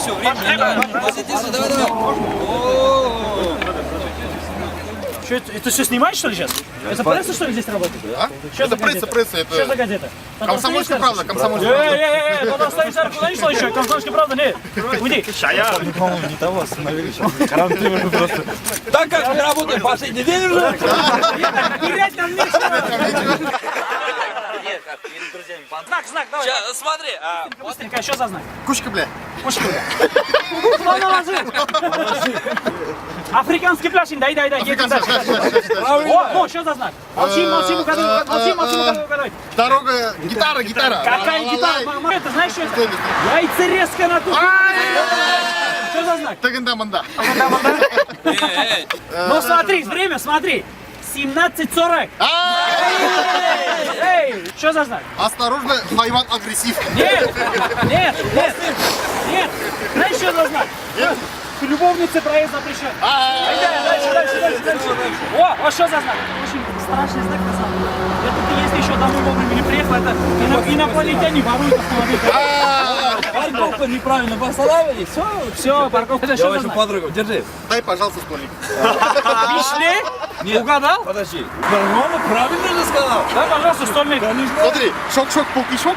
все, времени нет. Давай. Что это все снимаешь, что ли, сейчас? Это пресса, что ли, здесь работает? А? Это пресса, это... Что за газета? Комсомольская правда, комсомольская правда. Подоставить куда не слышал, комсомольская правда, нет. Уйди. По-моему, не того остановили. Карантин уже просто. Так как мы работаем последний день уже. Терять нам нечего. Знак, давай. Сейчас, смотри. Быстренько, что за знак? Кучка, бля. Кушка. Африканский пляж, дай, едем дальше. О, что за знак? Молчи, угадывай. Дорога, гитара. Какая гитара? Это знаешь, что это? Яйцерезка на кухне. Что за знак? Таганда-манда. Ну смотри, время, смотри. 17:40. Эй, что за знак? Осторожно, хайван агрессив. Нет. Знаешь, что за знак? К любовнице проезд запрещен. Дальше. О, что за знак? Очень страшный знак на самом деле. Это если еще домой вовремя не приехал, это инопланетяне воруют автомобиль. Парковка неправильно поставили. Все, парковка, это что за знак? Подругу, держи. Дай, пожалуйста, столик. Мишле? Нет. Угадал? Подожди. Нормально, правильно же сказал. Да, пожалуйста, стольник. Смотри, шок, пулки-шок.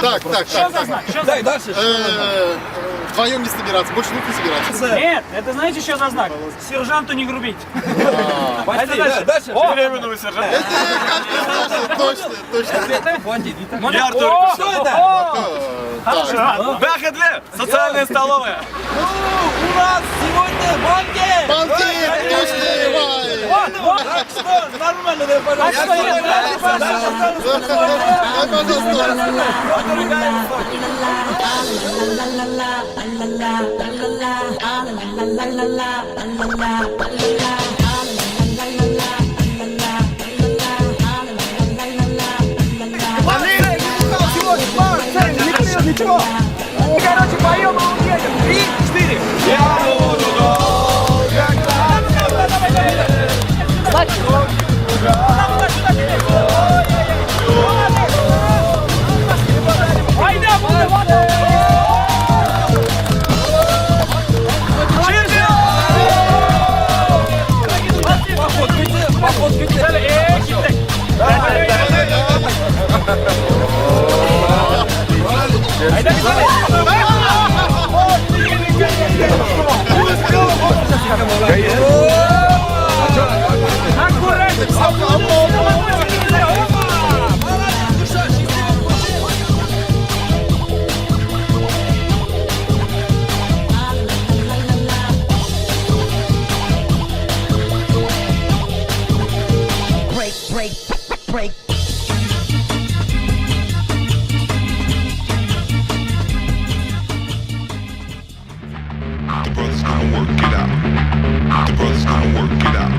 Так. Что за знак? Так, дальше. Вдвоем не собираться, больше не собираться. Нет, это знаете, что за знак? Сержанту не грубить. Пошли, дальше. Временного сержанта. Точно. Хватит. Что это? Хорошо. Бахедле! Социальная столовая. У нас сегодня банкет. Банкет, точно, Вот. Так что, нормально, да, пожалуйста. Дай, пожалуйста. Ничего. Короче, поем, а уедем. 3, 4. Я буду break. The brothers gonna work it out. The brothers gonna work it out.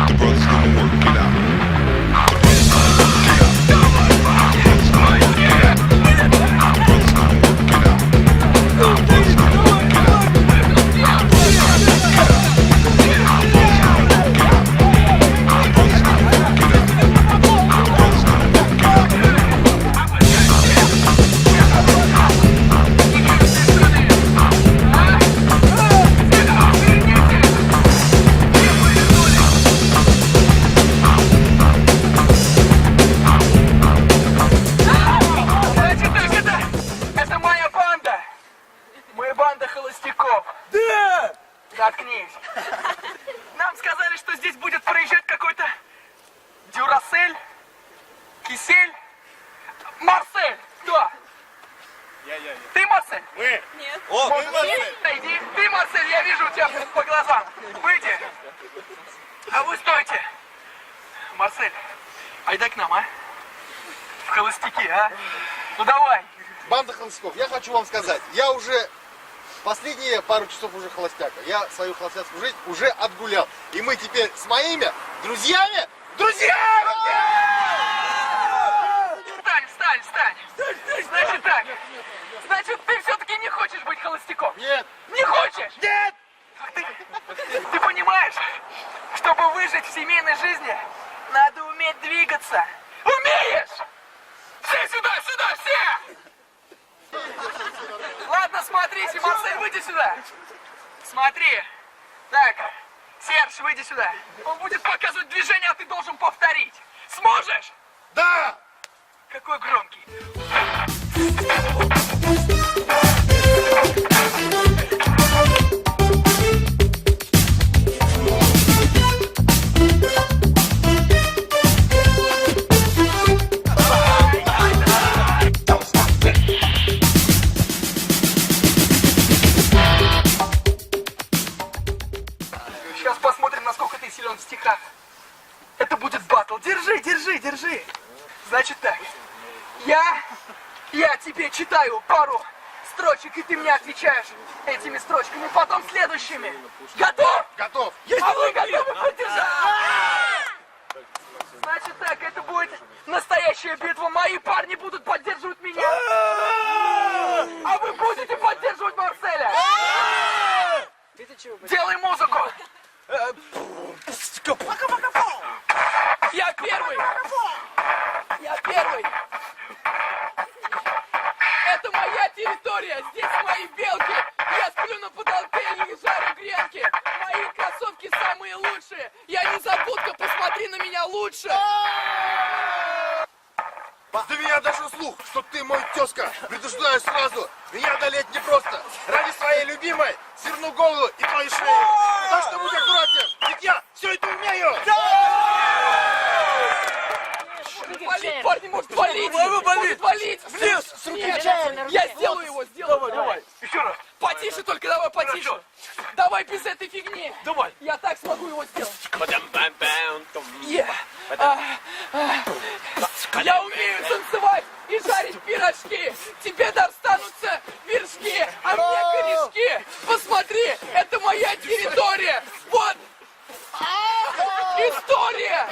The brothers gonna work it out. The brothers gonna work it out. The brothers gonna work it out. The brothers gonna work it out. The brothers gonna work it out. Это моя банда! Мы банда холостяков. Да! Заткнись. Нам сказали, что здесь будет проезжать какой-то Дюрасель, Кисель, Марсель. Кто? Я. Ты Марсель? Мы. О, Иди. Ты Марсель, я вижу тебя по глазам. Выйди. А вы стойте. Марсель, айда к нам, а? В холостяки, а? Ну давай. Банда холостяков, я хочу вам сказать, я уже последние пару часов уже холостяка. Я свою холостяцкую жизнь уже отгулял. И мы теперь с моими друзьями, Встань. Значит так. Значит, ты все-таки не хочешь быть холостяком? Нет. Не хочешь? Нет! Ах ты понимаешь, чтобы выжить в семейной жизни, надо уметь двигаться. Умеешь? Все сюда, все! Ладно, Посмотрите, Марсель, выйди сюда. Смотри. Так, Серж, выйди сюда. Он будет показывать движение, а ты должен повторить. Сможешь? Да! Какой громкий. Сейчас посмотрим, насколько ты силен в стихах. Это будет баттл. Держи, держи, держи. Значит так. Я тебе читаю пару строчек, и ты мне отвечаешь этими строчками, потом следующими. Готов? Готов. А вы готовы поддержать? Значит так, это будет настоящая битва. Мои парни будут поддерживать меня. А вы будете поддерживать Марселя. Делай музыку. Я первый. Я первый. Это моя территория. Здесь мои белки. Я сплю на потолке и жарю гренки. Мои кроссовки самые лучшие. Я не забудка, посмотри на меня лучше. До меня дошел слух, что ты мой тезка. Предупреждаю сразу, меня одолеть непросто. Ради своей любимой сверну голову и твою шею. Так что будь аккуратнее, ведь я все это умею. Валить, парни, может валить. Может валить. Нет, я сделаю его, сделаю. Давай. Еще раз. Потише только, давай потише. Хорошо. Давай без этой фигни. Давай. Я так смогу его сделать. Я умею танцевать и жарить пирожки. Тебе достанутся вершки, а мне корешки. Посмотри, это моя территория. Вот. История.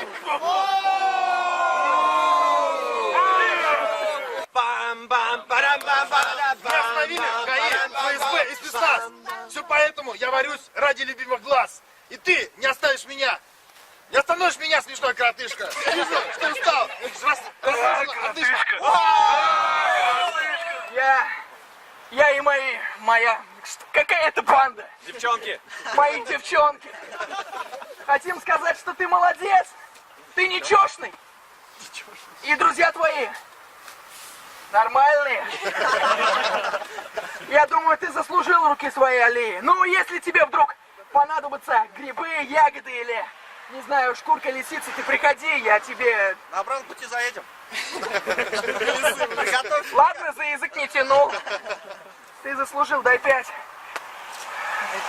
Меня остановили ГАИ, ФСБ и спецназ. Все поэтому я варюсь ради любимых глаз. И ты не оставишь меня. Не остановишь меня, смешной коротышка. Вижу, что устал. Отдышка. Я и моя... Какая это банда? Девчонки. Мои девчонки. Хотим сказать, что ты молодец. Ты нечестный. И друзья твои нормальные. Я думаю, ты заслужил руки своей аллеи. Ну, если тебе вдруг понадобятся грибы, ягоды или, не знаю, шкурка лисицы, ты приходи, я тебе... На обратном пути заедем. Ладно, за язык не тянул. Ты заслужил, дай 5.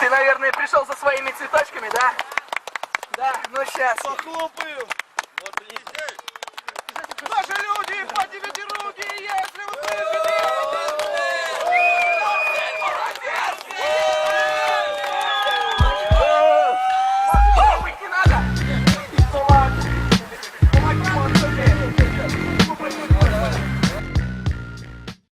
Ты, наверное, пришел со своими цветочками, да? Да, ну сейчас. Похлопаю. Наши люди, поднимите руки, если вы слышите.